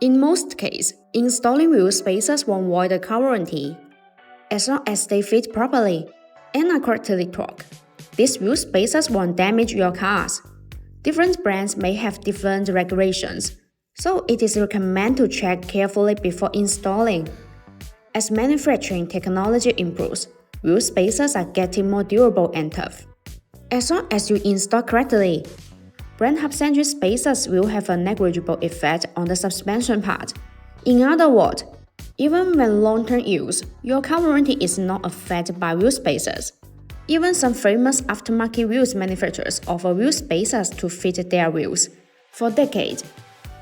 In most cases, installing wheel spacers won't void the car warranty, as long as they fit properly and are correctly torqued. These wheel spacers won't damage your cars. Different brands may have different regulations, so it is recommended to check carefully before installing. As manufacturing technology improves, wheel spacers are getting more durable and tough. As long as you install correctly, brand hub-centric spacers will have a negligible effect on the suspension part. In other words, even when long-term use, your car warranty is not affected by wheel spacers. Even some famous aftermarket wheels manufacturers offer wheel spacers to fit their wheels. For decades,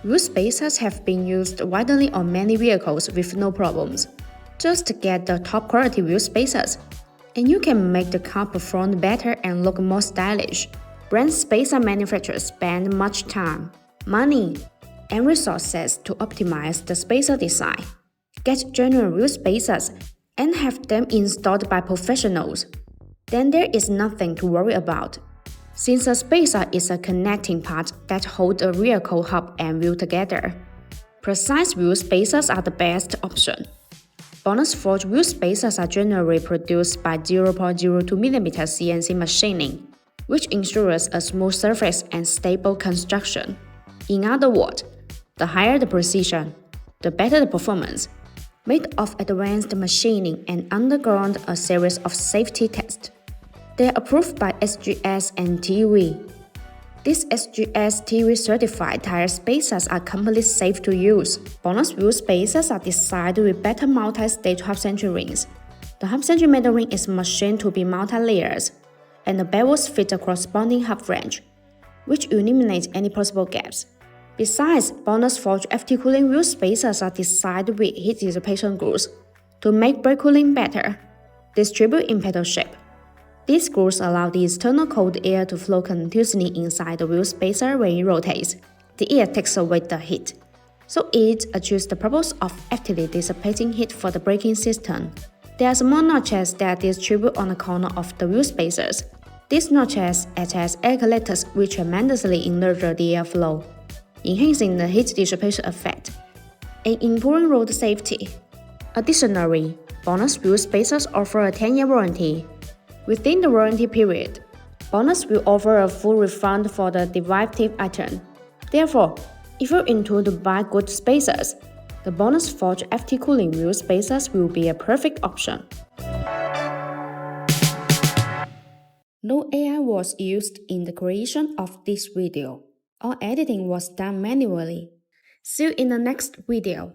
wheel spacers have been used widely on many vehicles with no problems. Just get the top quality wheel spacers, and you can make the car perform better and look more stylish. Brand spacer manufacturers spend much time, money, and resources to optimize the spacer design. Get general wheel spacers and have them installed by professionals. Then there is nothing to worry about, since a spacer is a connecting part that holds a vehicle hub and wheel together. Precise wheel spacers are the best option. BONOSS forged wheel spacers are generally produced by 0.02mm CNC machining, which ensures a smooth surface and stable construction. In other words, the higher the precision, the better the performance. Made of advanced machining and undergone a series of safety tests. They are approved by SGS and TUV. These SGS TUV certified tire spacers are completely safe to use. BONOSS wheel spacers are designed with better multi-stage hub-centric rings. The hub-centric middle ring is machined to be multi-layers, and the bevels fit a corresponding hub flange, which eliminates any possible gaps. Besides, BONOSS forged FT cooling wheel spacers are designed with heat dissipation grooves to make brake cooling better. Distribute in pedal shape. These grooves allow the external cold air to flow continuously inside the wheel spacer when it rotates. The air takes away the heat, so it achieves the purpose of actively dissipating heat for the braking system. There are small notches that distribute on the corner of the wheel spacers. These notches act as air collectors which tremendously nurture the airflow, enhancing the heat dissipation effect and improving road safety. Additionally, BONOSS wheel spacers offer a 10-year warranty. Within the warranty period, BONOSS will offer a full refund for the defective item. Therefore, if you're into to buy good spacers, the BONOSS forged FT cooling wheel spacers will be a perfect option. No AI was used in the creation of this video. All editing was done manually. See you in the next video.